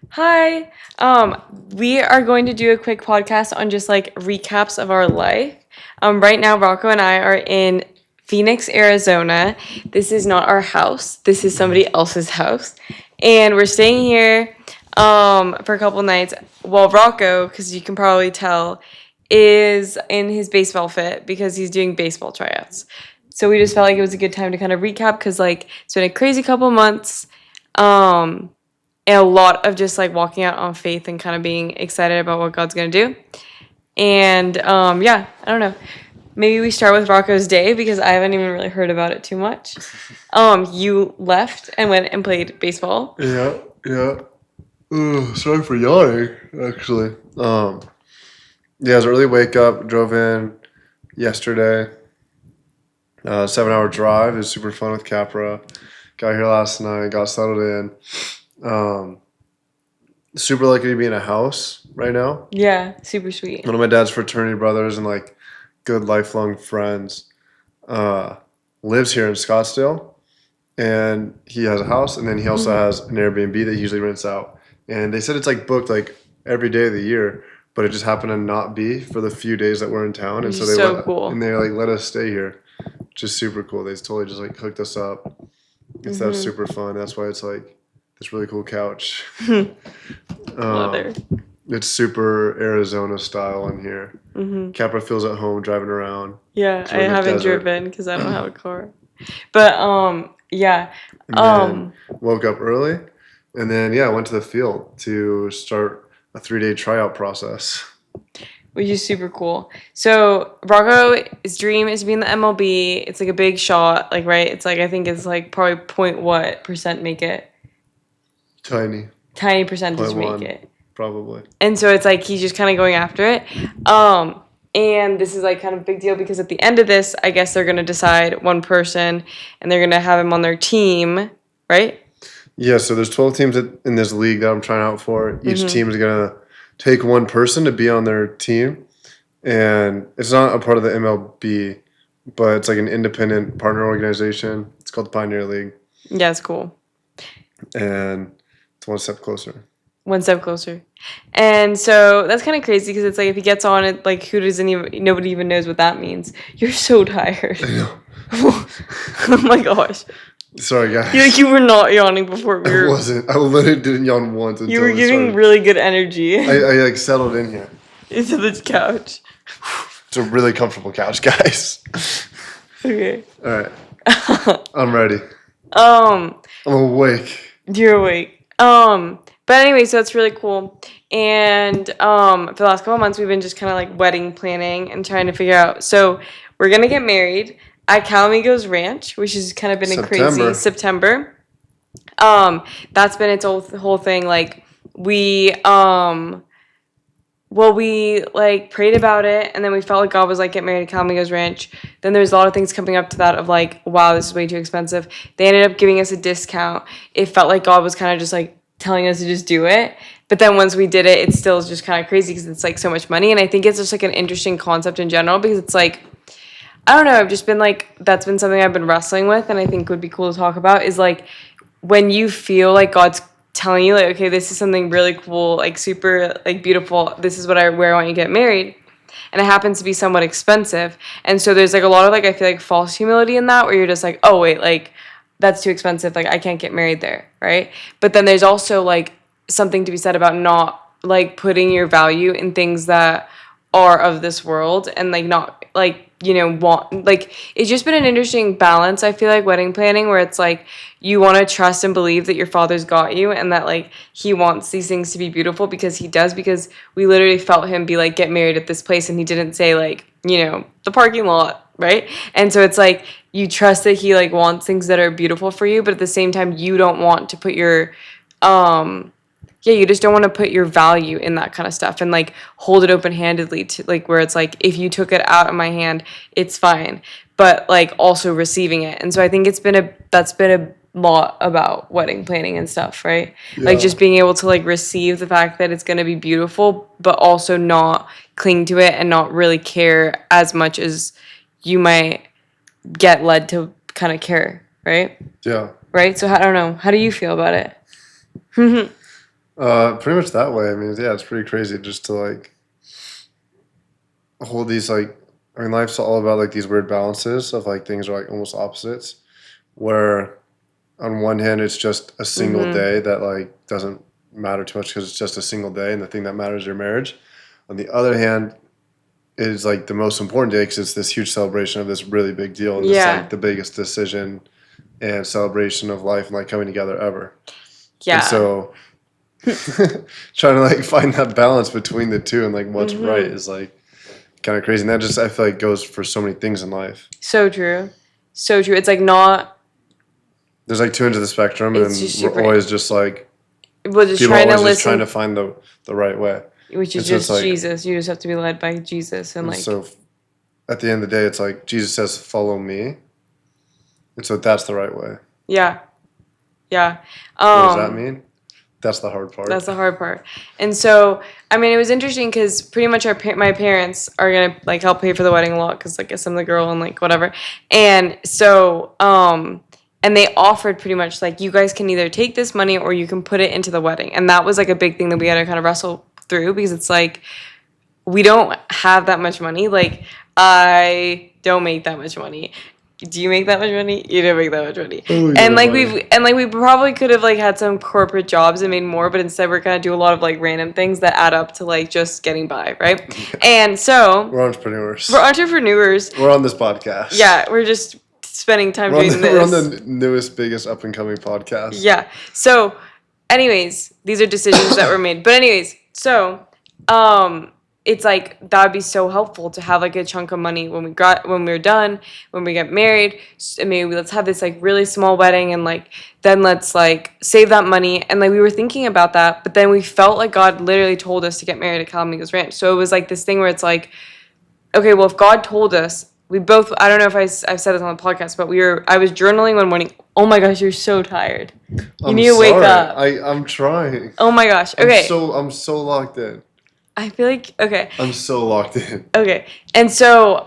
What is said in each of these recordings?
Hi. We are going to do a quick podcast on just like recaps of our life. Right now, Rocco and I are in Phoenix, Arizona. This is not our house. This is somebody else's house, and we're staying here for a couple nights. While Rocco, because you can probably tell, is in his baseball fit because he's doing baseball tryouts. So we just felt like it was a good time to kind of recap because like it's been a crazy couple months. Um, and a lot of just like walking out on faith and kind of being excited about what God's gonna do. And yeah, I don't know. Maybe we start with Rocco's day because I haven't even really heard about it too much. You left and went and played baseball. Yeah, yeah. Sorry for yawning, actually. Yeah, it was an early wake up. Drove in yesterday. 7 hour drive. It was super fun with Capra. Got here last night. Got settled in. Um, Super lucky to be in a house right now. Yeah, super sweet. One of my dad's fraternity brothers and like good lifelong friends lives here in Scottsdale, and he has a house, and then he also has an Airbnb that he usually rents out. And they said it's like booked like every day of the year, but it just happened to not be for the few days that we're in town, and Which so is so let cool. and they like let us stay here, which is super cool. They totally just like hooked us up. It's That's super fun. That's why it's like this really cool couch. Leather. It's super Arizona style in here. Capra feels at home driving around. Yeah, So I in the haven't desert. driven because I don't have a car. But yeah. And then woke up early, and then yeah, went to the field to start a 3-day tryout process. Which is super cool. So Rocco's dream is to be in the MLB. It's like a big shot, like right. It's like I think it's like probably point what percent make it. Tiny, Tiny percentage make 0.1 it. probably. And so it's like he's just kind of going after it. And this is like kind of a big deal because at the end of this, I guess they're gonna decide one person, and they're gonna have him on their team, right? Yeah, so there's 12 teams in this league that I'm trying out for. Each team is gonna take one person to be on their team, and it's not a part of the MLB, but it's like an independent partner organization. It's called the Pioneer League, Yeah, it's cool. and it's one step closer. One step closer. And so that's kind of crazy because it's like if he gets on it, like who doesn't even nobody even knows what that means. You're so tired. I know. Oh my gosh. Sorry, guys. You were not yawning before we I were. wasn't. I literally didn't yawn once until You were we giving started. really good energy I like settled in here. into the couch. It's a really comfortable couch, guys. Okay. All right, I'm ready. Um, I'm awake. you're awake. But anyway, so that's really cool. And for the last couple of months, we've been just kind of like wedding planning and trying to figure out. So we're gonna get married at Calamigos Ranch, which has kind of been a crazy September. That's been its whole thing. Like we well, we like prayed about it, and then we felt like God was like, get married at Calamigos Ranch. Then there's a lot of things coming up to that of like, wow, this is way too expensive. They ended up giving us a discount. It felt like God was kind of just like telling us to just do it. But then once we did it, it still is just kind of crazy because it's like so much money. And I think it's just like an interesting concept in general because it's like, I don't know, I've just been like, that's been something I've been wrestling with and I think would be cool to talk about is like when you feel like God's telling you like, okay, this is something really cool, like super like beautiful, this is where I want you to get married. And it happens to be somewhat expensive. And so there's like a lot of like I feel like false humility in that where you're just like, oh wait, like that's too expensive, like I can't get married there, right? But then there's also like something to be said about not like putting your value in things that are of this world and like not like want like it's just been an interesting balance. I feel like wedding planning where it's like you want to trust and believe that your father's got you and that like he wants these things to be beautiful because he does, because we literally felt him be like, get married at this place, and he didn't say like the parking lot, right? And so it's like you trust that he like wants things that are beautiful for you, but at the same time you don't want to put your you just don't want to put your value in that kind of stuff and like hold it open-handedly to like where it's like if you took it out of my hand it's fine, but like also receiving it. And so I think that's been a lot about wedding planning and stuff, right? Like just being able to like receive the fact that it's going to be beautiful but also not cling to it and not really care as much as you might get led to kind of care, right? Yeah. Right? So I don't know, how do you feel about it? Pretty much that way. I mean, yeah, it's pretty crazy just to like hold these like. I mean, life's all about like these weird balances of like things are like almost opposites. Where on one hand, it's just a single Mm-hmm. day that like doesn't matter too much because it's just a single day, and the thing that matters is your marriage. On the other hand, it is like the most important day because it's this huge celebration of this really big deal, and this is Yeah. like the biggest decision and celebration of life and like coming together ever. And Yeah. so trying to like find that balance between the two and like what's right Mm-hmm. is like kind of crazy. And that just I feel like goes for so many things in life. So true. So true. It's like not, There's like two ends of the spectrum, it's just and we're super, always just like we're just people are trying to always just trying listen, to find the right way. which And is so it's just like Jesus. You just have to be led by Jesus and and like, so at the end of the day, it's like Jesus says, "Follow me," and so that's the right way. yeah. Yeah. What does that Um, mean? That's the hard that's part. the hard part. And so, I mean, it was interesting because pretty much my parents are gonna like help pay for the wedding a lot because like I'm the girl and like whatever. And so, and they offered pretty much like you guys can either take this money or you can put it into the wedding. And that was like a big thing that we had to kind of wrestle through because it's like we don't have that much money. Like I don't make that much money. Do you make that much money? You don't make that much money. Oh, you And know, like buddy. we probably could have like had some corporate jobs and made more, but instead we're gonna do a lot of like random things that add up to like just getting by, right? Yeah. And so We're entrepreneurs. for entrepreneurs, We're on this podcast. yeah, we're just spending time We're on doing we're on this. the newest, biggest up and coming podcast. Yeah. So, anyways, these are decisions that were made. But anyways, so it's like that would be so helpful to have like a chunk of money when we're done, when we get married. And maybe let's have this like really small wedding and like then let's like save that money. And like we were thinking about that, but then we felt like God literally told us to get married at Calamigos Ranch. So it was like this thing where it's like, okay, well, if God told us, we both, I don't know if I've said this on the podcast, but I was journaling one morning. Oh my gosh, you're so tired. You I'm need to wake sorry. up. I'm trying. Oh my gosh. Okay. I'm so locked in. I feel like, okay. I'm so locked in. Okay. And so,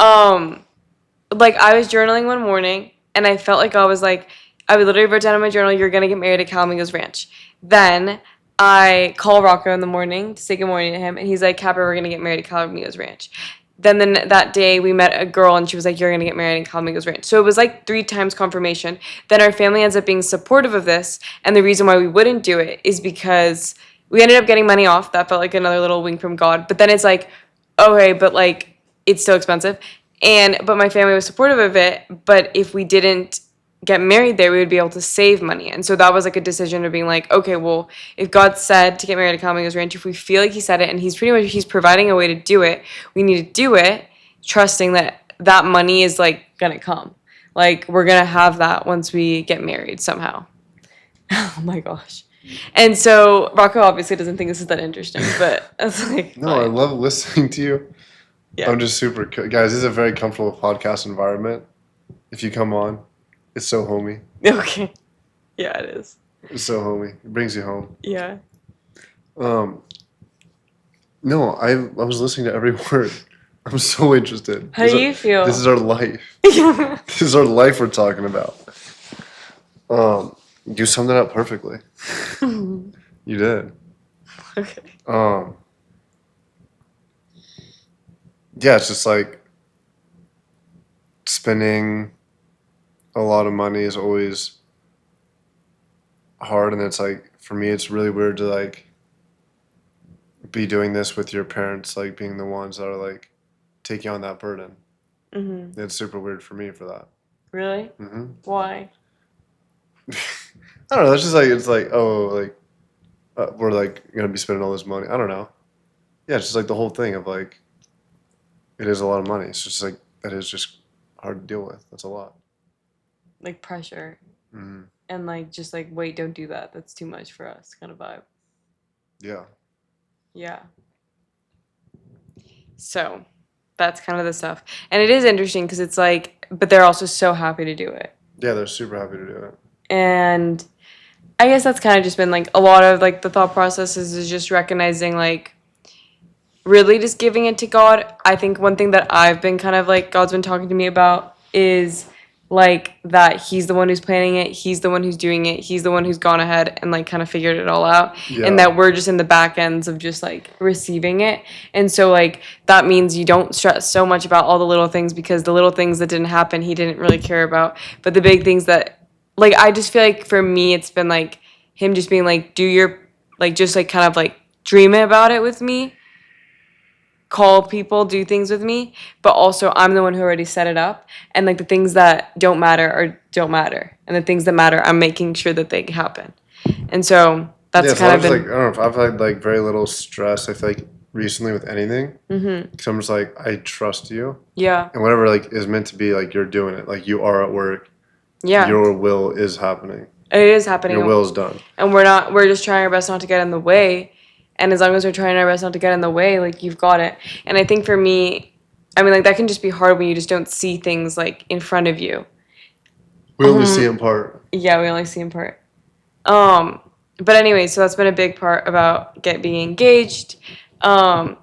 like I was journaling one morning and I felt like I would literally wrote down in my journal, you're going to get married at Calamigos Ranch. Then I call Rocco in the morning to say good morning to him. And he's like, Capper, we're going to get married at Calamigos Ranch. Then that day we met a girl and she was like, you're going to get married in Calamigos Ranch. So it was like 3 times confirmation. Then our family ends up being supportive of this. And the reason why we wouldn't do it is because we ended up getting money off. That felt like another little wink from God. But then it's like, okay, but like it's still expensive. But my family was supportive of it. But if we didn't get married there, we would be able to save money. And so that was like a decision of being like, okay, well, if God said to get married at Calamigos Ranch, if we feel like he said it and he's providing a way to do it, we need to do it, trusting that that money is like gonna come. Like we're gonna have that once we get married somehow. Oh my gosh. And so Rocco obviously doesn't think this is that interesting, but it's like No, I fine. love listening to you. Yeah. I'm just guys. This is a very comfortable podcast environment. If you come on, it's so homey. Okay. Yeah, it is. It's so homey. It brings you home. Yeah. Um, no, I was listening to every word. I'm so interested. How do you feel? This is our life. Yeah. This is our life we're talking about. You summed it up perfectly. You did. Okay. Yeah, it's just like spending a lot of money is always hard, and it's like for me, it's really weird to like be doing this with your parents, like being the ones that are like taking on that burden. Mhm. It's super weird for me for that. Really? Why? I don't know. That's just like it's like oh like we're like gonna be spending all this money. I don't know. Yeah, it's just like the whole thing of like it is a lot of money. It's just like that is just hard to deal with. That's a lot. Like pressure Hmm. and like just like wait, don't do that. That's too much for us kind of vibe. Yeah. Yeah. So that's kind of the stuff. And it is interesting because it's like, but they're also so happy to do it. Yeah, they're super happy to do it. And I guess that's kind of just been like a lot of like the thought processes is just recognizing like really just giving it to God. I think one thing that I've been kind of like God's been talking to me about is like that he's the one who's planning it, he's the one who's doing it, he's the one who's gone ahead and like kind of figured it all out, Yeah. and that we're just in the back ends of just like receiving it. And so like that means you don't stress so much about all the little things, because the little things that didn't happen he didn't really care about, but the big things that, like, I just feel like for me it's been like him just being like, do your, like, just like kind of like dream about it with me, call people, do things with me, but also I'm the one who already set it up. And like the things that don't matter or don't matter. And the things that matter, I'm making sure that they happen. And so that's Yeah, so kind I of was been, like, I don't know, I've had like very little stress, I feel like, recently with anything. Because I'm just like, I trust you. yeah. And whatever like is meant to be, like you're doing it. Like you are at work. Yeah. Your will is happening. It is happening. Your will is done. And we're just trying our best not to get in the way. And as long as we're trying our best not to get in the way, like, you've got it. And I think for me, I mean, like, that can just be hard when you just don't see things like in front of you. We only see in part. Yeah, we only see in part. But anyway, so that's been a big part about being engaged. And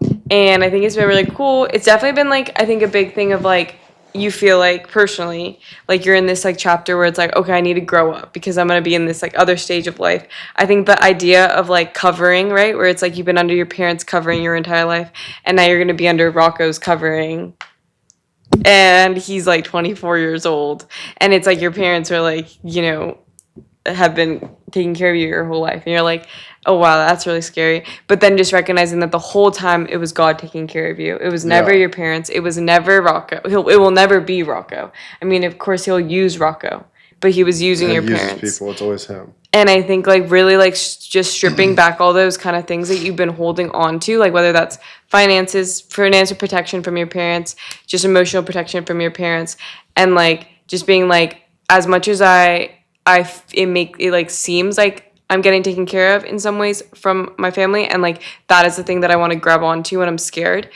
I think it's been really cool. It's definitely been like, I think a big thing of like, you feel like personally, like you're in this like chapter where it's like, okay, I need to grow up because I'm gonna be in this like other stage of life. I think the idea of like covering, right, where it's like you've been under your parents' covering your entire life, and now you're gonna be under Rocco's covering, and he's like 24 years old, and it's like your parents are like, you know, have been taking care of you your whole life, and you're like, oh wow, that's really scary. But then just recognizing that the whole time it was God taking care of you. It was never Yeah. your parents. It was never Rocco. It will never be Rocco. I mean, of course he'll use Rocco, but he was using He your uses parents. people. It's always him. And I think like really like just stripping back all those kind of things that you've been holding on to, like whether that's finances, financial protection from your parents, just emotional protection from your parents, and like just being like, as much as it like seems like I'm getting taken care of in some ways from my family, and like that is the thing that I want to grab onto when I'm scared.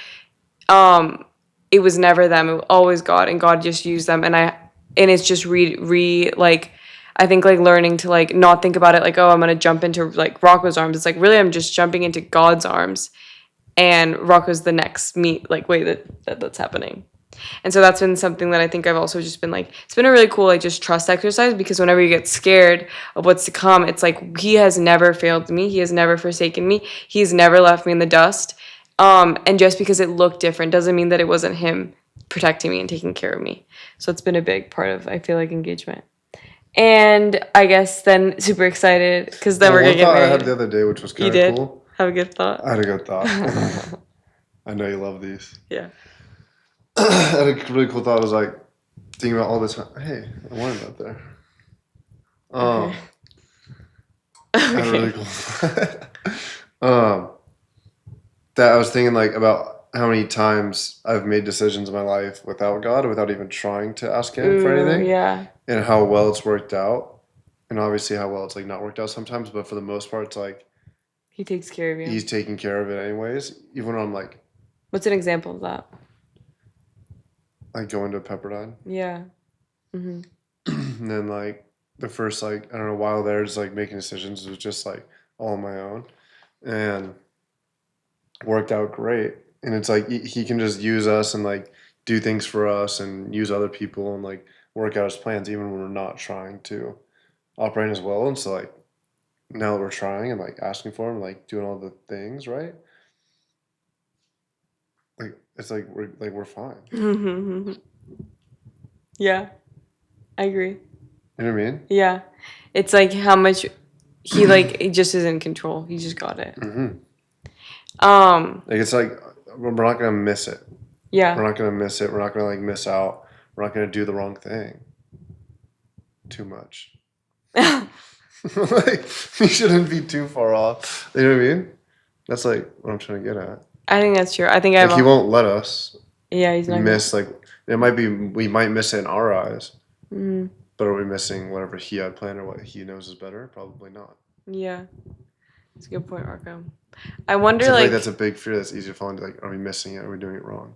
It was never them. It was always God, and God just used them. And it's just like, I think like learning to like not think about it like, oh, I'm gonna jump into like Rocco's arms. It's like, really, I'm just jumping into God's arms, and Rocco's the next way that's happening. And so that's been something that I think I've also just been like, it's been a really cool like just trust exercise, because whenever you get scared of what's to come, it's like he has never failed me, he has never forsaken me, he's never left me in the dust. And just because it looked different doesn't mean that it wasn't him protecting me and taking care of me. So it's been a big part of, I feel like, engagement. And I guess then super excited because then we're gonna get One thought I married. had the other day, which was You kind did of cool. have a good thought. I had a good thought. I know you love these. Yeah. I had a really cool thought. I was like thinking about all this. Hey, I wanted that there. Okay. I had a really cool thought. That I was thinking like about how many times I've made decisions in my life without God, without even trying to ask Him for Ooh, anything, yeah. and how well it's worked out, and obviously how well it's like not worked out sometimes. But for the most part, it's like He takes care of you. He's taking care of it anyways. Even when I'm like What's an example of that? going to Pepperdine, Yeah. and then like the first like I don't know while there, just like making decisions was just like all on my own, and worked out great. And it's like he can just use us and like do things for us and use other people and like work out his plans even when we're not trying to operate as well. And so like now that we're trying and like asking for him, like doing all the things right, like it's like we're fine. Yeah. I agree. You know what I mean? Yeah. It's like how much he like, he just is in control. He just got it. Like it's like we're not gonna miss it. Yeah. We're not gonna miss it. We're not gonna like miss out. We're not gonna do the wrong thing too much. Like you shouldn't be too far off. You know what I mean? That's like what I'm trying to get at. I think that's true. I think I have Like he won't let us yeah, he's not miss like it might be we might miss it in our eyes. But are we missing whatever he had planned or what he knows is better? Probably not. Yeah. That's a good point, Rocco. I wonder I feel like like that's a big fear that's easy to fall into. Like, are we missing it? Are we doing it wrong?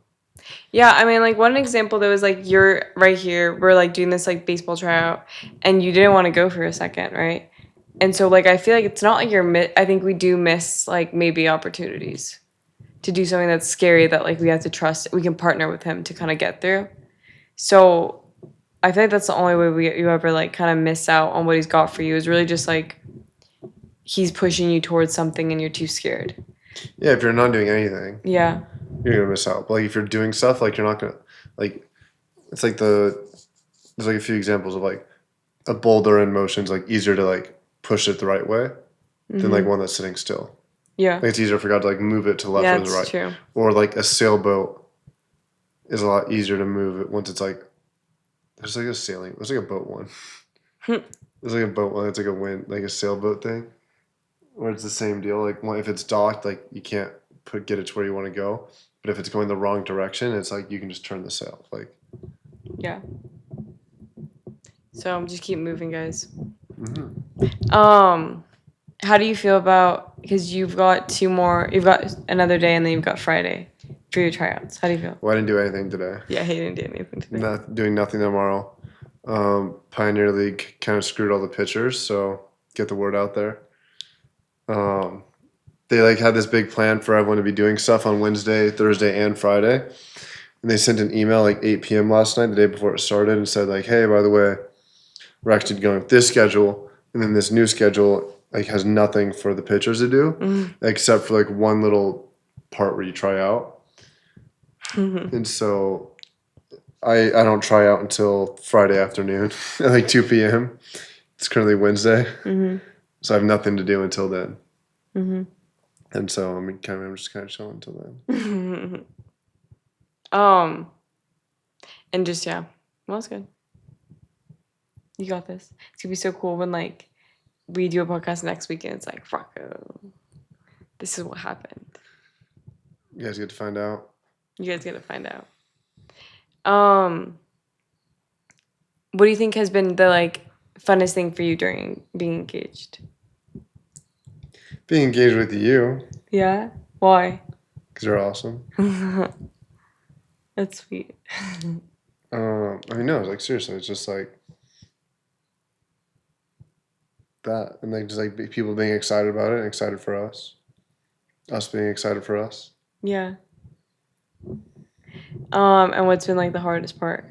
yeah, I mean, like, one example though is like you're right here, we're like doing this like baseball tryout, and you didn't want to go for a second, right? And so like I feel like it's not like I think we do miss like maybe opportunities to do something that's scary that like we have to trust. We can partner with him to kind of get through. So I feel like that's the only way you ever like kind of miss out on what he's got for you is really just like he's pushing you towards something and you're too scared. Yeah, if you're not doing anything, Yeah. you're gonna miss out. But like if you're doing stuff, like you're not gonna like. It's like there's like a few examples of like a boulder in motion is like easier to like push it the right way than like one that's sitting still. Yeah. Like it's easier for God to like move it to the left Yeah, or the right. that's true. Or like a sailboat is a lot easier to move it once it's like there's like a sailing. There's like a boat one. There's like a boat one. It's like a wind, like a sailboat thing, where it's the same deal. Like if it's docked, like you can't get it to where you want to go. But if it's going the wrong direction, it's like you can just turn the sail. Like Yeah. So just keep moving, guys. mm-hmm. How do you feel about because you've got you've got another day and then you've got Friday for your tryouts. How do you feel? Well, I didn't do anything today. Yeah, he didn't do anything today. Not doing nothing tomorrow. Pioneer League kind of screwed all the pitchers, so get the word out there. They like had this big plan for everyone to be doing stuff on Wednesday, Thursday, and Friday. And they sent an email like 8 p.m. last night, the day before it started, and said like, "Hey, by the way, we're actually going with this schedule, and then this new schedule like has nothing for the pitchers to do, except for like one little part where you try out." And so I don't try out until Friday afternoon at like 2 p.m. It's currently Wednesday, so I have nothing to do until then. And so I'm just kind of chilling until then. And just well, that's good. You got this. It's gonna be so cool when like we do a podcast next week and it's like Rocco, this is what happened. You guys get to find out. You guys get to find out. What do you think has been the like funnest thing for you during being engaged? Being engaged with you. Yeah? Why? Because you're awesome. That's sweet. I mean, no, like seriously, it's just like that, and like just like people being excited about it, and excited for us being excited for us. Yeah. And what's been like the hardest part?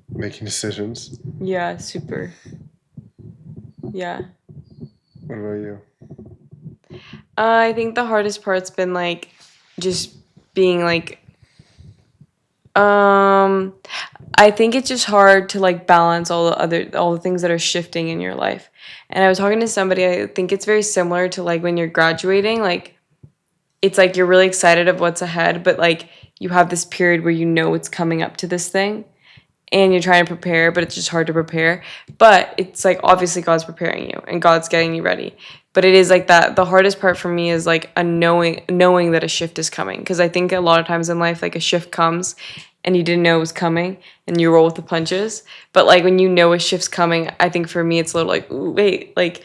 Making decisions. Yeah, super. Yeah. What about you? I think the hardest part's been like just being like I think it's just hard to like balance all the things that are shifting in your life. And I was talking to somebody, I think it's very similar to like when you're graduating, like it's like you're really excited of what's ahead, but like you have this period where you know it's coming up to this thing and you're trying to prepare, but it's just hard to prepare. But it's like obviously God's preparing you and God's getting you ready. But it is like that. The hardest part for me is like a knowing that a shift is coming. Because I think a lot of times in life, like a shift comes and you didn't know it was coming and you roll with the punches. But like when you know a shift's coming, I think for me it's a little like, ooh, wait, like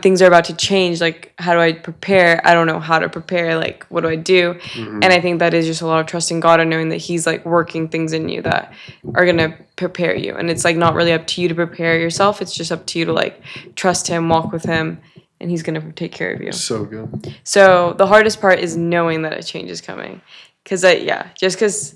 things are about to change. Like how do I prepare? I don't know how to prepare. Like what do I do? And I think that is just a lot of trusting God and knowing that He's like working things in you that are gonna prepare you. And it's like not really up to you to prepare yourself. It's just up to you to like trust Him, walk with Him, and He's gonna take care of you. So good. So the hardest part is knowing that a change is coming. Cause just cause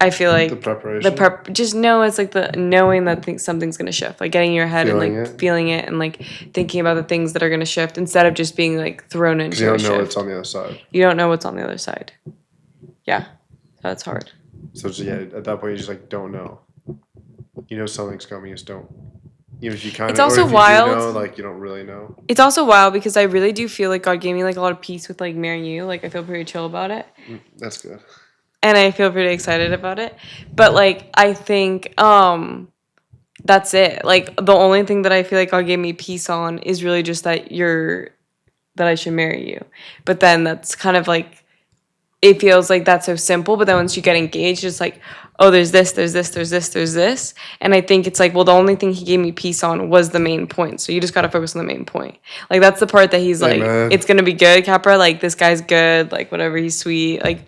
I feel like The preparation. just know it's like the knowing that something's gonna shift, like getting in your head Feeling and like it. feeling it and like thinking about the things that are gonna shift instead of just being like thrown into Because you a don't know shift. what's on the other side. You don't know what's on the other side. Yeah, that's hard. So it's, yeah, at that point you just like don't know. You know something's coming, you just don't. Even if you kind of. It's also or if wild. You do know, like you don't really know. It's also wild because I really do feel like God gave me like a lot of peace with like marrying you. Like I feel pretty chill about it. That's good. And I feel pretty excited about it. But like I think that's it. Like the only thing that I feel like God gave me peace on is really just that I should marry you. But then that's kind of like it feels like that's so simple, but then once you get engaged, it's like, oh, there's this. And I think it's like, well, the only thing He gave me peace on was the main point. So you just got to focus on the main point. Like, that's the part that He's like, Amen. It's going to be good, Capra. Like, this guy's good. Like, whatever. He's sweet. Like,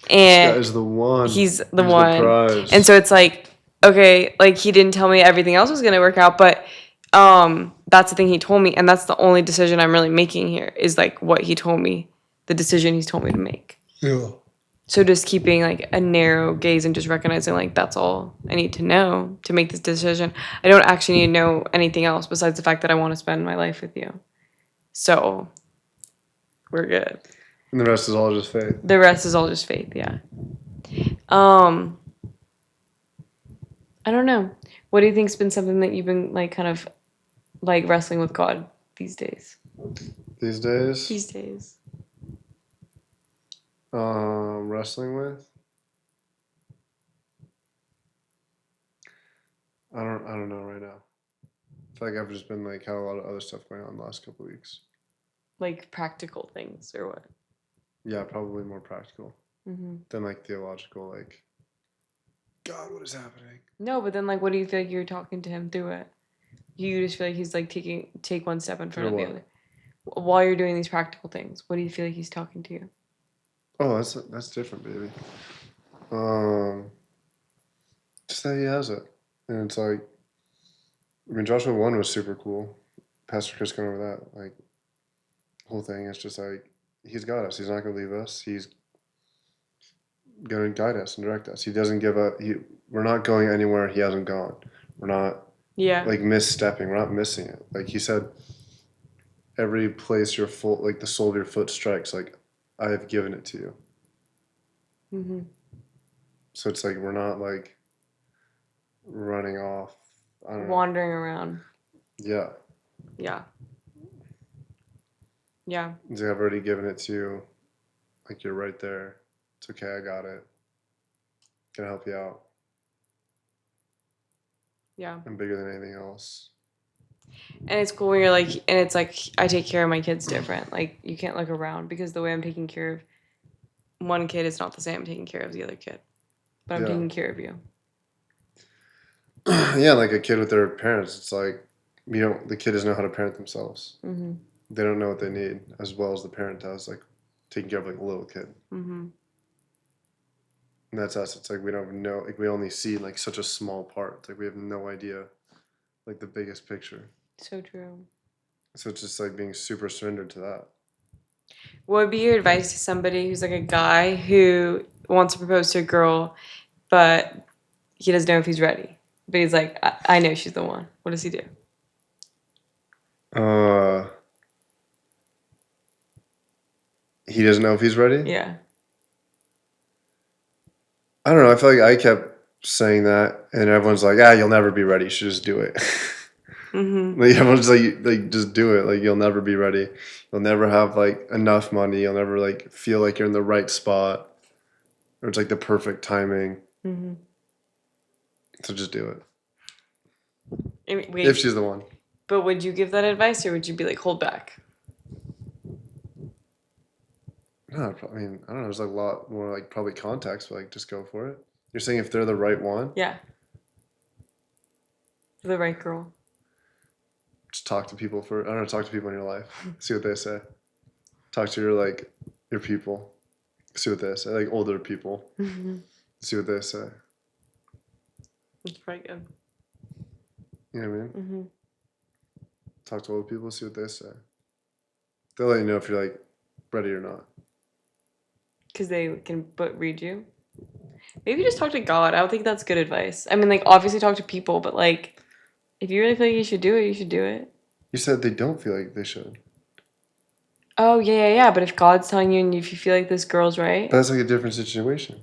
and This guy's the one. he's the The one. prize. And so it's like, okay, like, He didn't tell me everything else was going to work out, but that's the thing He told me. And that's the only decision I'm really making here is like what He told me, the decision He's told me to make. Yeah. So just keeping like a narrow gaze and just recognizing like that's all I need to know to make this decision. I don't actually need to know anything else besides the fact that I want to spend my life with you. So we're good. And the rest is all just faith. The rest is all just faith, yeah. Um, I don't know. What do you think's been something that you've been like kind of like wrestling with God these days? These days, These days. wrestling with. I don't know right now. I feel like I've just been like had a lot of other stuff going on the last couple of weeks. Like practical things or what? Yeah, probably more practical Mm-hmm. than like theological. Like, God, what is happening? No, but then like, what do you feel like you're talking to him through it? You just feel like he's like take one step in front of the other. While you're doing these practical things, what do you feel like he's talking to you? Oh, that's different, baby. Just that he has it, and it's like, I mean, Joshua 1 was super cool. Pastor Chris going over that, like, whole thing. It's just like he's got us. He's not gonna leave us. He's gonna guide us and direct us. He doesn't give up. We're not going anywhere he hasn't gone. We're not like misstepping. We're not missing it. Like he said, every place your foot, like the sole of your foot strikes, like I have given it to you. Mm-hmm. So it's like we're not like running off. I don't know. Wandering around. Yeah. Yeah. Yeah. It's like I've already given it to you. Like you're right there. It's okay. I got it. Gonna help you out. Yeah. I'm bigger than anything else. And it's cool when you're like, and it's like, I take care of my kids different. Like, you can't look around because the way I'm taking care of one kid is not the same I'm taking care of the other kid. But I'm taking care of you. Yeah, like a kid with their parents. It's like, the kid doesn't know how to parent themselves. Mm-hmm. They don't know what they need as well as the parent does, like taking care of like a little kid. Mm-hmm. And that's us. It's like we don't know, like we only see like such a small part. It's like we have no idea like the biggest picture. So true. So it's just like being super surrendered to that. What would be your advice to somebody who's like a guy who wants to propose to a girl, but he doesn't know if he's ready? But he's like, I know she's the one. What does he do? He doesn't know if he's ready? Yeah. I don't know. I feel like I kept saying that, and everyone's like, you'll never be ready. You should just do it. Mm-hmm. Like everyone's like, just do it. Like you'll never be ready. You'll never have like enough money. You'll never like feel like you're in the right spot, or it's like the perfect timing. Mm-hmm. So just do it. Wait, if she's the one. But would you give that advice, or would you be like, hold back? No, I mean, I don't know. There's like a lot more like probably context, but like just go for it. You're saying if they're the right one? Yeah. The right girl. Just talk to people I don't know, talk to people in your life. See what they say. Talk to your people. See what they say. Like older people. Mm-hmm. See what they say. That's pretty good. You know what I mean? Mm-hmm. Talk to older people, see what they say. They'll let you know if you're like ready or not. Because they can read you. Maybe just talk to God. I don't think that's good advice. I mean, like, obviously talk to people, but like, if you really feel like you should do it, you should do it. You said they don't feel like they should. Oh, yeah. But if God's telling you and if you feel like this girl's right. That's like a different situation.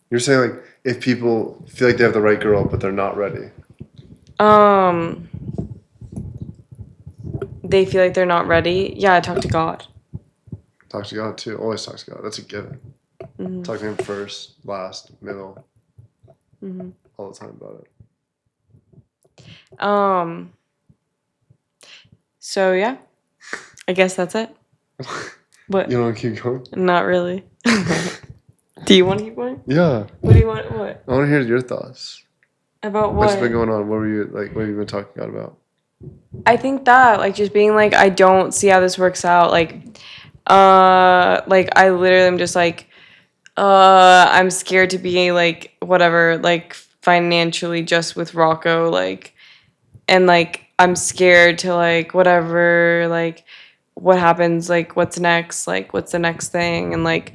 You're saying like if people feel like they have the right girl, but they're not ready. They feel like they're not ready. Yeah, talk to God. Talk to God too. Always talk to God. That's a given. Mm-hmm. Talk to Him first, last, middle. Mm-hmm. All the time about it. So yeah, I guess that's it. What? You don't want to keep going? Not really. Do you want to keep going? Yeah. What do you want? What? I want to hear your thoughts. About what? What's been going on? What were you like? What have you been talking God about? I think that like just being like I don't see how this works out. Like I literally am just like I'm scared to be like whatever like financially just with Rocco like and like I'm scared to like whatever like what happens like what's next like what's the next thing and like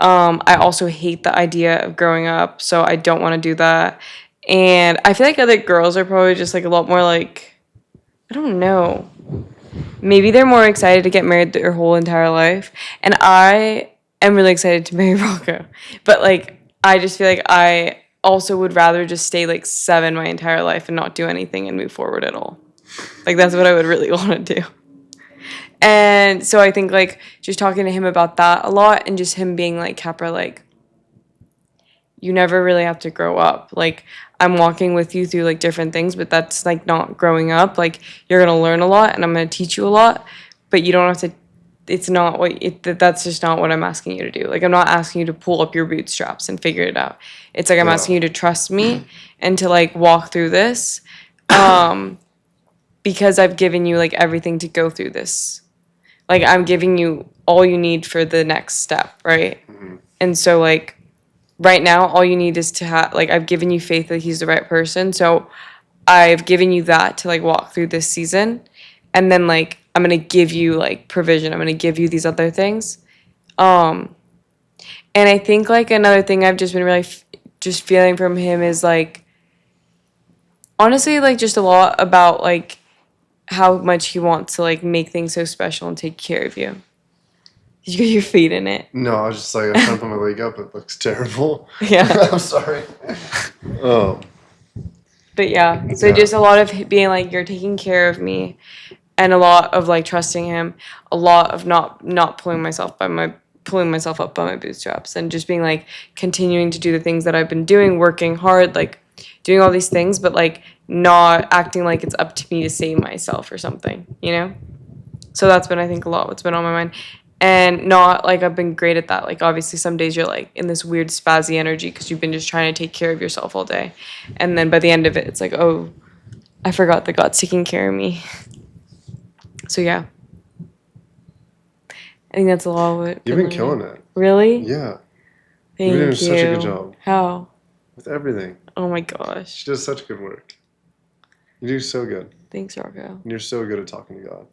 I also hate the idea of growing up, so I don't want to do that. And I feel like other girls are probably just like a lot more like, I don't know. Maybe they're more excited to get married their whole entire life. And I am really excited to marry Rocco. But like, I just feel like I also would rather just stay like 7 my entire life and not do anything and move forward at all. Like, that's what I would really want to do. And so I think like just talking to him about that a lot and just him being like, Capra, like, you never really have to grow up. Like, I'm walking with you through like different things, but that's like not growing up. Like, you're gonna learn a lot and I'm gonna teach you a lot, but you don't have to. It's not that's just not what I'm asking you to do. Like, I'm not asking you to pull up your bootstraps and figure it out. It's like I'm asking you to trust me and to like walk through this, because I've given you like everything to go through this. Like, I'm giving you all you need for the next step, right? And so like right now, all you need is to have, like, I've given you faith that he's the right person. So I've given you that to, like, walk through this season. And then, like, I'm going to give you, like, provision. I'm going to give you these other things. And I think, like, another thing I've just been really just feeling from him is, like, honestly, like, just a lot about, like, how much he wants to, like, make things so special and take care of you. Did you get your feet in it? No, I was just like, I'm trying to put my leg up. It looks terrible. Yeah. I'm sorry. Oh. But yeah, so just a lot of being like, you're taking care of me, and a lot of like trusting him, a lot of not pulling myself up by my bootstraps, and just being like continuing to do the things that I've been doing, working hard, like doing all these things, but like not acting like it's up to me to save myself or something, you know? So that's been, I think, a lot what's been on my mind. And not like I've been great at that. Like, obviously, some days you're like in this weird spazzy energy because you've been just trying to take care of yourself all day. And then by the end of it, it's like, oh, I forgot that God's taking care of me. So, yeah. I think that's a lot of it. You've been killing it. Really? Yeah. Thank You're doing you. such a good job. How? With everything. Oh my gosh. She does such good work. You do so good. Thanks, Rocco. And you're so good at talking to God.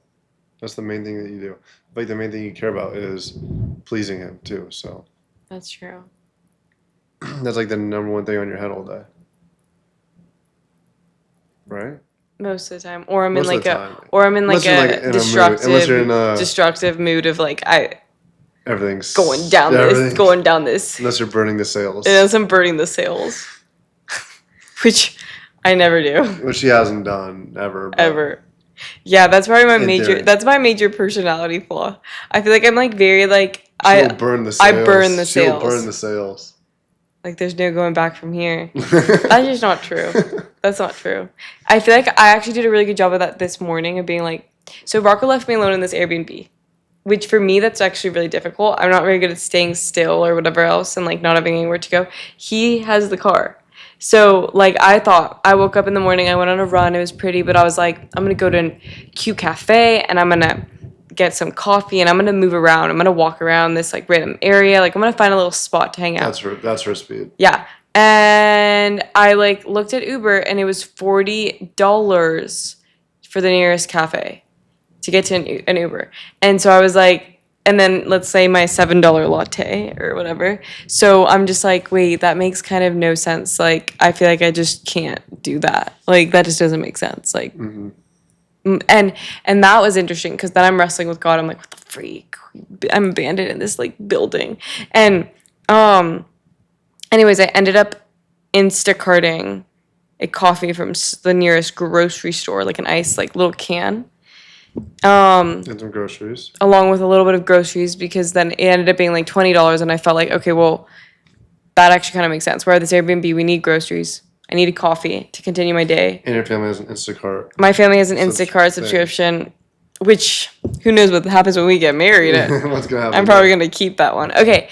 That's the main thing that you do. Like, the main thing you care about is pleasing Him, too. So That's true. that's like the number one thing on your head all day. Right? Most of the time. Or I'm Most in of the like time. Unless in a mood. destructive mood of like Everything's going down this. Unless you're burning the sails. Unless I'm burning the sails. Which I never do. Which she hasn't done ever. Ever. Yeah, that's probably theory. that's my major personality flaw. I feel like I'm like very like She'll burn the sails. I burn the sails. She'll burn the sails. Like, there's no going back from here. That's just not true. That's not true. I feel like I actually did a really good job of that this morning of being like, so Rocco left me alone in this Airbnb, which for me, that's actually really difficult. I'm not very good at staying still or whatever else and like not having anywhere to go. He has the car. So, like, I thought, I woke up in the morning, I went on a run, it was pretty, but I was like, I'm going to go to a cute cafe, and I'm going to get some coffee, and I'm going to move around. I'm going to walk around this, like, random area. Like, I'm going to find a little spot to hang out. That's her speed. Yeah. And I, like, looked at Uber, and it was $40 for the nearest cafe to get to an Uber. And so I was like, and then let's say my $7 latte or whatever. So I'm just like, wait, that makes kind of no sense. Like, I feel like I just can't do that. Like, that just doesn't make sense. Like, and that was interesting because then I'm wrestling with God. I'm like, what the freak? I'm abandoned in this like building. And anyways, I ended up Instacarting a coffee from the nearest grocery store, like an ice, like little can. And some groceries. Along with a little bit of groceries, because then it ended up being like $20, and I felt like, okay, well, that actually kind of makes sense. We're at this Airbnb, we need groceries. I need a coffee to continue my day. And your family has an Instacart. My family has an Instacart subscription, which who knows what happens when we get married. What's gonna happen? I'm probably gonna keep that one. Okay,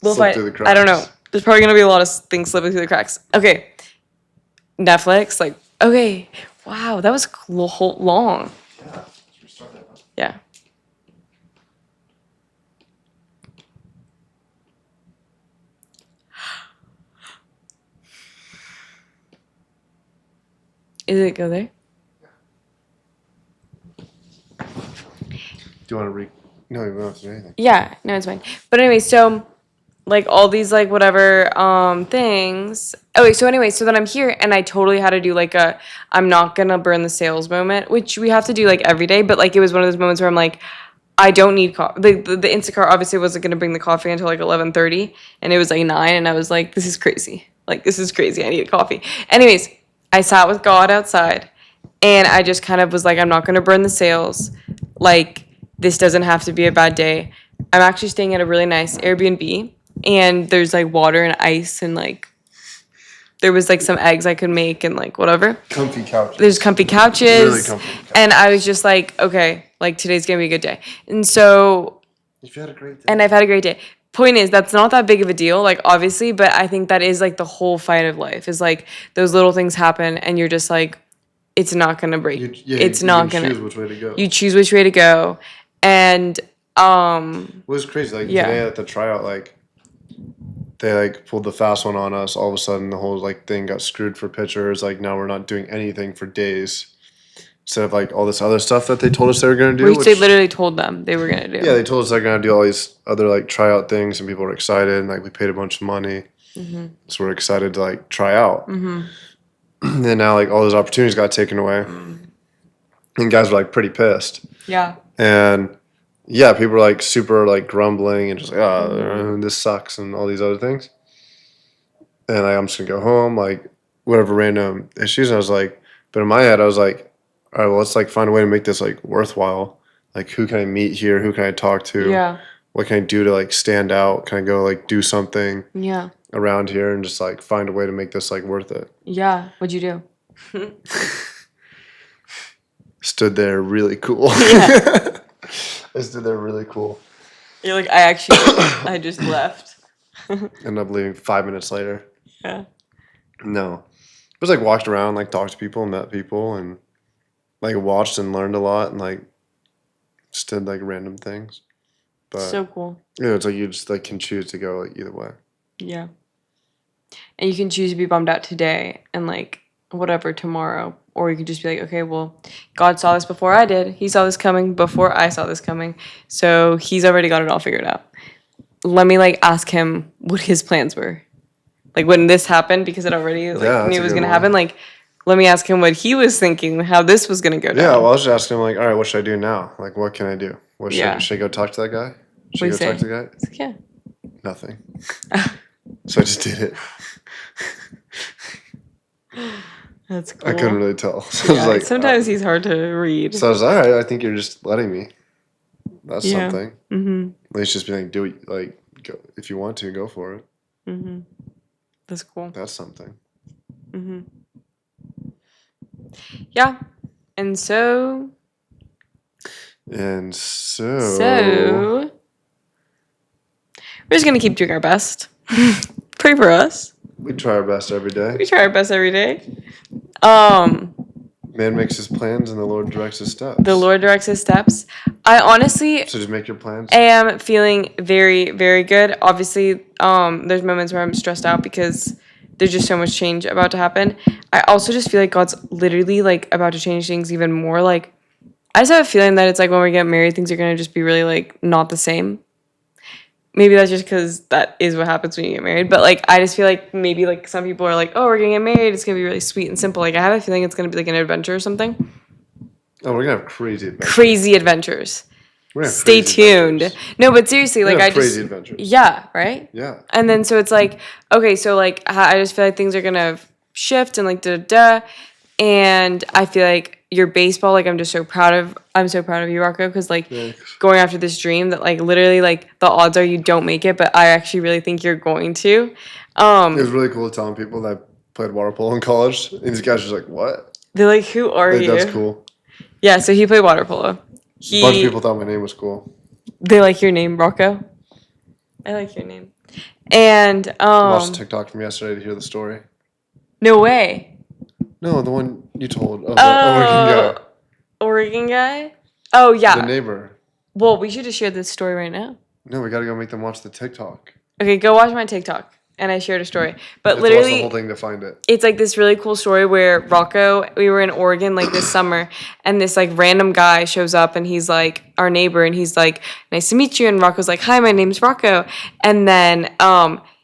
we'll find. I don't know. There's probably gonna be a lot of things slipping through the cracks. Okay, Netflix. Like, okay, wow, that was long. Yeah. Is it go there? Do you want to No, you don't have to do anything. Yeah, no, it's fine. But anyway, so like all these like whatever things. Oh wait, so anyway, so then I'm here and I totally had to do like a I'm not gonna burn the sales moment, which we have to do like every day, but like it was one of those moments where I'm like, I don't need coffee. The Instacart obviously wasn't gonna bring the coffee until like 11:30, and it was like 9, and I was like, this is crazy. Like this is crazy. I need a coffee. Anyways, I sat with God outside, and I just kind of was like, I'm not gonna burn the sales. Like this doesn't have to be a bad day. I'm actually staying at a really nice Airbnb, and there's like water and ice, and like there was like some eggs I could make and like whatever. Comfy couches. There's comfy couches. Really comfy couches. And I was just like, okay, like today's gonna be a good day. And so If you had a great day. and I've had a great day. Point is, that's not that big of a deal, like obviously, but I think that is like the whole fight of life is like those little things happen and you're just like, it's not gonna break. It's not gonna choose which way to go. You choose which way to go. And Well, it was crazy. Like yeah. today at the tryout, like they like pulled the fast one on us. All of a sudden, the whole like thing got screwed for pitchers. Like now we're not doing anything for days instead of like all this other stuff that they told us they were gonna do. Which they literally told them they were gonna do. Yeah, they told us they're gonna do all these other like tryout things, and people were excited. And like we paid a bunch of money, so we're excited to like try out. And then now like all those opportunities got taken away, and guys were like pretty pissed. Yeah. And yeah, people were like super like grumbling and just like, oh, this sucks and all these other things. And like, I'm just gonna go home, like whatever random issues. And I was like, but in my head, I was like, all right, well, let's like find a way to make this like worthwhile. Like, who can I meet here? Who can I talk to? Yeah. What can I do to like stand out? Can I go like do something Yeah. around here and just like find a way to make this like worth it? Yeah. What'd you do? Stood there really cool. Yeah. I stood there really cool. You're like, I just left. Ended up leaving 5 minutes later. Yeah. No. It was like walked around, like talked to people, met people, and like watched and learned a lot, and like just did like random things. But So cool. you know, it's like you just like can choose to go like either way. Yeah. And you can choose to be bummed out today and like whatever tomorrow. Or you can just be like, okay, well, God saw this before I did. He saw this coming before I saw this coming. So he's already got it all figured out. Let me like ask him what his plans were. Like when this happened, because it already like knew it was gonna happen, like let me ask him what he was thinking, how this was gonna go down. Yeah, well I was just asking him like, all right, what should I do now? Like what can I do? What should I go talk to that guy? Should I go talk to the guy? It's like, yeah. Nothing. So I just did it. That's cool. I couldn't really tell. So Yeah, I was like, sometimes he's hard to read. So I was like, all right, I think you're just letting me. That's Yeah. something. Mm-hmm. At least just be like, do it, like, go, if you want to, go for it. Mm-hmm. That's cool. That's something. Mm-hmm. Yeah. And so And so we're just gonna keep doing our best. Pray for us. we try our best every day. We try our best every day. Man makes his plans and the Lord directs his steps. The Lord directs his steps. I honestly So just make your plans. am feeling very, very good. Obviously, there's moments where I'm stressed out because there's just so much change about to happen. I also just feel like God's literally like about to change things even more. Like I just have a feeling that it's like when we get married, things are gonna just be really like not the same. Maybe that's just because that is what happens when you get married. But like I just feel like maybe like some people are like, oh, we're gonna get married. It's gonna be really sweet and simple. Like I have a feeling it's gonna be like an adventure or something. Oh, we're gonna have crazy adventures. Crazy adventures. We're gonna have Stay crazy tuned. adventures. No, but seriously, We're like gonna I have just crazy adventures. yeah, right. Yeah. And then so it's like okay, so like I just feel like things are gonna shift and like da da da, and I feel like your baseball, like I'm so proud of you, Rocco, because like Thanks. going after this dream that like literally like the odds are you don't make it, but I actually really think you're going to. It was really cool telling people that I played water polo in college, and these guys were just like, "What?" They're like, "Who are Like, you?" that's cool. Yeah, so he played water polo. A bunch of people thought my name was cool. They like your name, Rocco. I like your name. And I watched TikTok from yesterday to hear the story. no way. No, the one you told of the Oregon guy. Oregon guy? Oh yeah. The neighbor. Well, we should just share this story right now. No, we gotta go make them watch the TikTok. Okay, go watch my TikTok. and I shared a story. But You have to watch the literally, whole thing to find it. it's like this really cool story where Rocco, we were in Oregon like this summer, and this like random guy shows up, and he's like our neighbor, and he's like, "Nice to meet you." And Rocco's like, "Hi, my name's Rocco." And then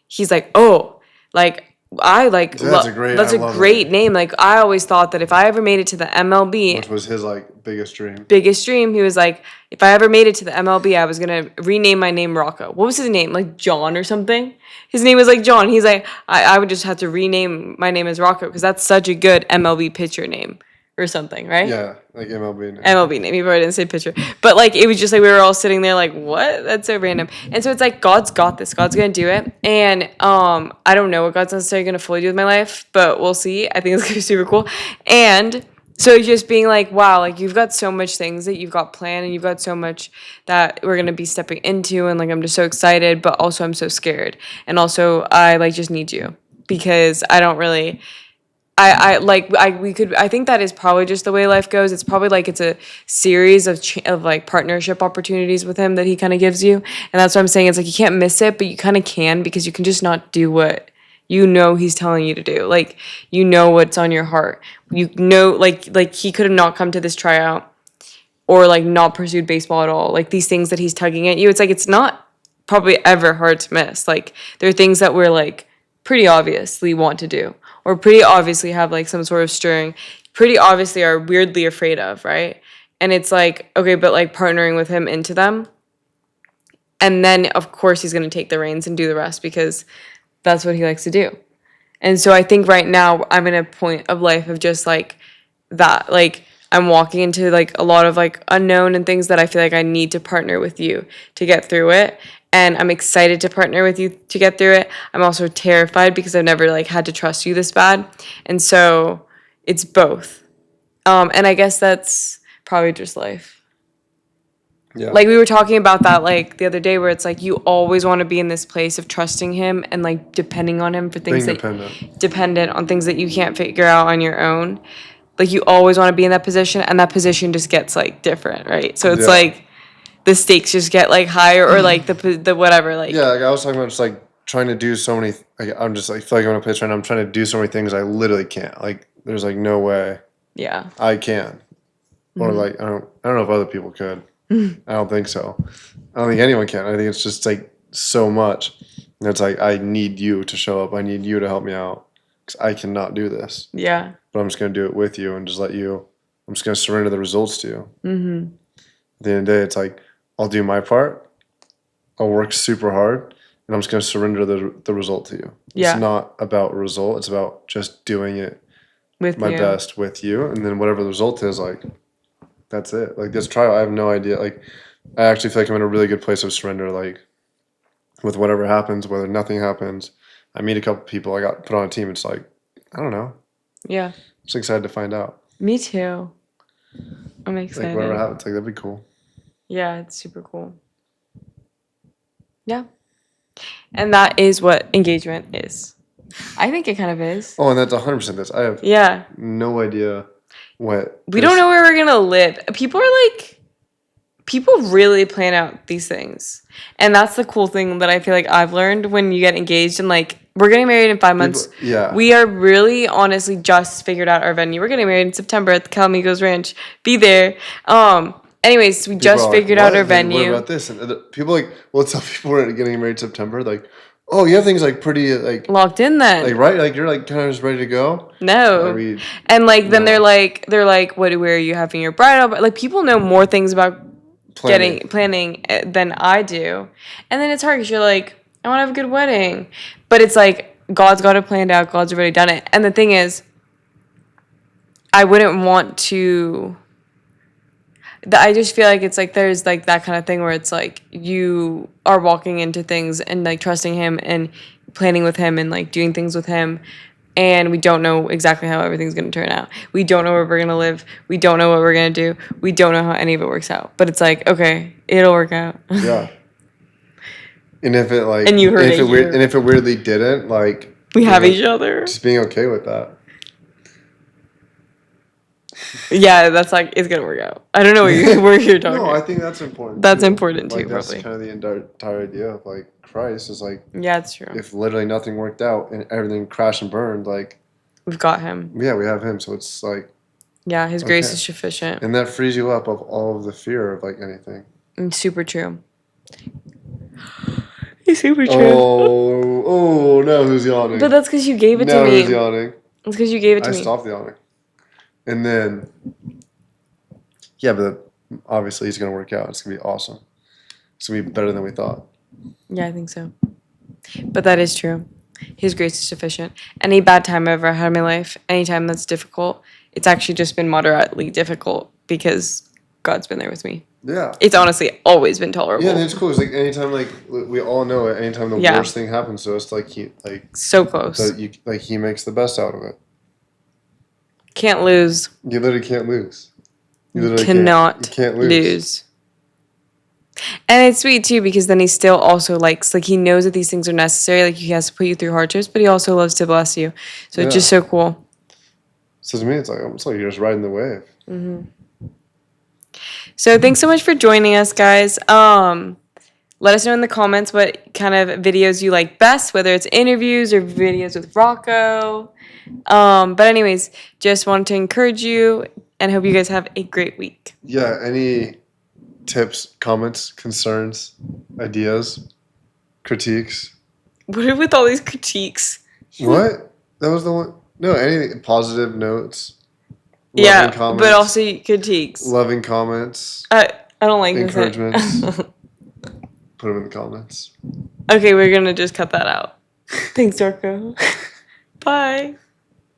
he's like, "Oh, like I like That's a great. that's I a love great it. name. Like I always thought that if I ever made it to the MLB, Which was his like biggest dream. biggest dream, he was like, if I ever made it to the MLB, I was gonna rename my name Rocco. What was his name? Like John or something? His name was like John. He's like, I would just have to rename my name as Rocco because that's such a good MLB pitcher name or something, right? Yeah, like MLB. Name. MLB name. He probably didn't say pitcher. But like it was just like we were all sitting there like, what? That's so random. And so it's like God's got this. God's gonna do it. And I don't know what God's necessarily gonna fully do with my life, but we'll see. I think it's gonna be super cool. And so just being like, wow, like you've got so much things that you've got planned and you've got so much that we're gonna be stepping into, and like I'm just so excited, but also I'm so scared. And also I like just need you because I don't really I think that is probably just the way life goes. It's probably like it's a series of like partnership opportunities with him that he kind of gives you, and that's what I'm saying. It's like you can't miss it, but you kind of can because you can just not do what you know he's telling you to do. Like you know what's on your heart. You know, like he could have not come to this tryout or like not pursued baseball at all. Like these things that he's tugging at you. It's like it's not probably ever hard to miss. Like there are things that we're like pretty obviously want to do or pretty obviously have like some sort of stirring, pretty obviously are weirdly afraid of, right? And it's like, okay, but like partnering with him into them. And then of course he's going to take the reins and do the rest because that's what he likes to do. And so I think right now I'm in a point of life of just like that, like I'm walking into like a lot of like unknown and things that I feel like I need to partner with you to get through it. And I'm excited to partner with you to get through it. I'm also terrified because I've never like had to trust you this bad. And so it's both. And I guess that's probably just life. Yeah. Like we were talking about that like the other day where it's like you always want to be in this place of trusting him and like depending on him for things Being that dependent on things that you can't figure out on your own. Like you always want to be in that position, and that position just gets like different, right? So it's like the stakes just get like higher or like the whatever like Yeah, like I was talking about just like trying to do so many. Like I'm just like feel like I'm in a place right now. I'm trying to do so many things I literally can't. Like there's like no way yeah. I can, or like I don't know if other people could. I don't think so. I don't think anyone can. I think it's just like so much. And it's like I need you to show up. I need you to help me out because I cannot do this. Yeah. But I'm just gonna do it with you and just let you. I'm just gonna surrender the results to you. Mm-hmm. At the end of the day, it's like I'll do my part. I'll work super hard, and I'm just gonna surrender the result to you. Yeah. It's not about result. It's about just doing it With my you. best with you, and then whatever the result is, like that's it. Like this trial, I have no idea. Like I actually feel like I'm in a really good place of surrender. Like with whatever happens, whether nothing happens, I meet a couple people. I got put on a team. It's like I don't know. Yeah. Just excited to find out. Me too. I'm excited. Like whatever happens, like that'd be cool. Yeah, it's super cool. Yeah. And that is what engagement is. I think it kind of is. Oh, and that's 100% this. I have Yeah. no idea what. We don't know where we're going to live. People really plan out these things. And that's the cool thing that I feel like I've learned when you get engaged and like we're getting married in 5 months. Yeah. We are really honestly just figured out our venue. We're getting married in September at the Calamigos Ranch. Be there. Anyways, we just figured out our venue. What about this? And people like, we'll tell people we're getting married in September, like, oh, you have things like pretty like locked in then. Like right, like you're like kind of just ready to go. No. And like then they're like, where are you having your bridal? Like people know more things about planning than I do. And then it's hard because you're like, I want to have a good wedding. But it's like, God's got it planned out. God's already done it. And the thing is, I wouldn't want to... I just feel like it's like there's like that kind of thing where it's like you are walking into things and like trusting him and planning with him and like doing things with him. And we don't know exactly how everything's going to turn out. We don't know where we're going to live. We don't know what we're going to do. We don't know how any of it works out. But it's like, okay, it'll work out. Yeah. And if it like, and you heard it here. And if it weirdly didn't, like, we have each other. Just being okay with that. Yeah, that's like it's gonna work out. I don't know where you're talking. No, I think that's important. That's too. important Like too, that's probably. kind of the entire idea of like Christ is like Yeah, it's true. if literally nothing worked out and everything crashed and burned, like We've got him. yeah, we have him. So it's like Yeah, his grace okay. is sufficient. And that frees you up of all of the fear of like anything. And super true. He's super true. Oh, now who's yawning? But that's because you gave it Now to me. who's yawning? It's because you gave it to I me. stopped yawning. And then, yeah, but obviously he's going to work out. It's going to be awesome. It's going to be better than we thought. Yeah, I think so. But that is true. His grace is sufficient. Any bad time I've ever had in my life, any time that's difficult, it's actually just been moderately difficult because God's been there with me. Yeah. It's honestly always been tolerable. Yeah, and it's cool. It's like anytime, like we all know it. Anytime the Yeah. worst thing happens to us, like So close. he makes the best out of it. Can't lose. You literally can't lose. You literally cannot You can't lose. lose. And it's sweet too because then he still also likes, like he knows that these things are necessary. Like he has to put you through hardships, but he also loves to bless you. So it's just so cool. So to me, it's like you're just riding the wave. Mm-hmm. So thanks so much for joining us, guys. Let us know in the comments what kind of videos you like best, whether it's interviews or videos with Rocco. But anyways, just wanted to encourage you and hope you guys have a great week. Yeah. Any tips, comments, concerns, ideas, critiques? What are with all these critiques? What? That was the one. No, anything positive notes. Yeah, Loving comments, but also critiques. loving comments, I don't like encouragements. this. Put them in the comments. Okay, we're gonna just cut that out. Thanks, Rocco. Bye.